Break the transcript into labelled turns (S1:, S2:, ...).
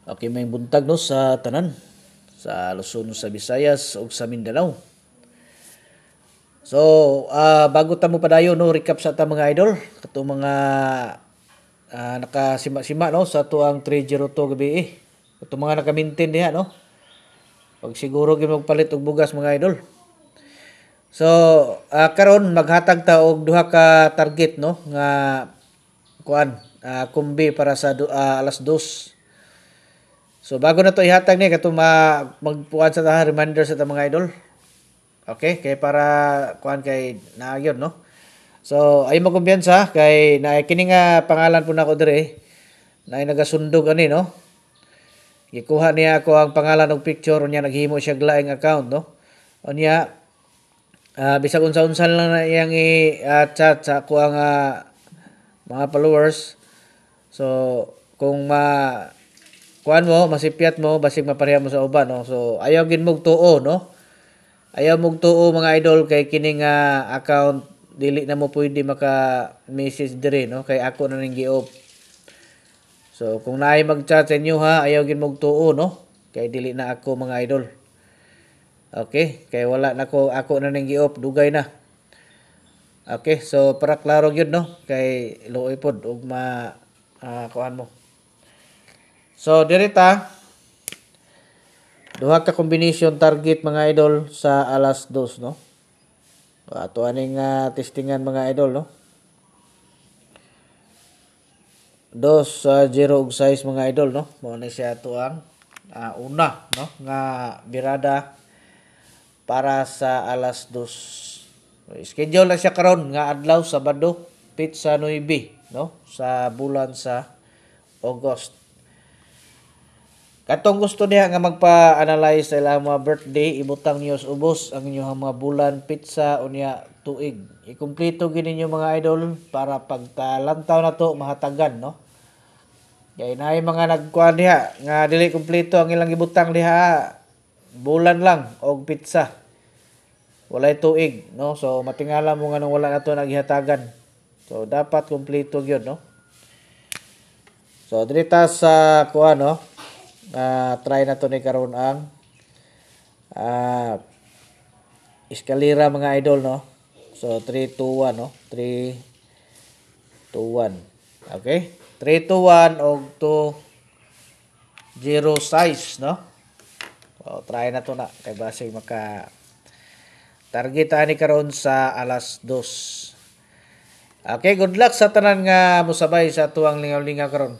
S1: Okay, may buntag no sa tanan sa Luzon, sa Visayas ug sa Mindanao. So, bago ta mo padayon no, recap sa ta mga idol, kato mga nakasima-sima no sa tuang 302 gabi eh. Kato mga naka-maintain diha no. Pag siguro gyud magpalit og bugas mga idol. So, karon maghatag ta og duha ka target no nga kuan, kumbi para sa alas 2. So bago na to ihatag ni kato magpuan sa ta reminder sa ta mga idol. Okay, kay para kuan kay nagyod no. So ay magkumpiyansa kay na kini nga pangalan po nako dire na nagasundog ani no. Gikuha niya ako ang pangalan og picture unya naghimo siya laing account no. Unya bisag unsa-unsa lang na iyang i-chat sa ako ang mga followers. So kung kuan mo, masipyat mo, basig mapareha mo sa uban, no? So, ayaw gin mong tuo, no? Ayaw mong tuo, mga idol, kay kining account, dili na mo pwede maka-message dire, no? Kay ako na ning gi-off. So, kung naay mag-chat sa inyo, ha, ayaw gin mong tuo, no? Kay dili na ako, mga idol. Okay? Kay wala na ako na ning gi-off, dugay na. Okay? So, para klaro gyud no? Kay luoy pod, ug kuan mo. So, dirita, duha ka combination target mga idol sa alas 2, no? Ato aning testingan mga idol, no? 2, 0 ug 6 mga idol, no? Mao na siya ato ang una, no? Nga birada para sa alas 2. Schedule na siya karon nga adlaw Sabado, Pizza 9, no? Sa bulan sa August. Katong gusto niya nga magpa-analyze sa ilang mga birthday, ibutang niyo sa ubos ang inyong mga bulan, pizza, unya tuig. Ikumpleto gid ninyo mga idol para pagtalantaw na to mahatagan, no? Kaya na mga nagkuhan diha nga dili kumpleto ang ilang ibutang diha, bulan lang og pizza. Walay tuig, no? So matingala mo nga nung wala na to naghihatagan. So dapat kumpleto gyud, no? So dito sa kuha, no? Try na to ni karon ang eskalera mga idol, no? So 3 2 1, no? 3 2 1. Okay? 3 2 1 og 2 0 size, no? So try na to na kay basig maka target ani karon sa alas 2. Okay, good luck sa tanan nga mosabay sa tuwang lingaw-lingaw karon.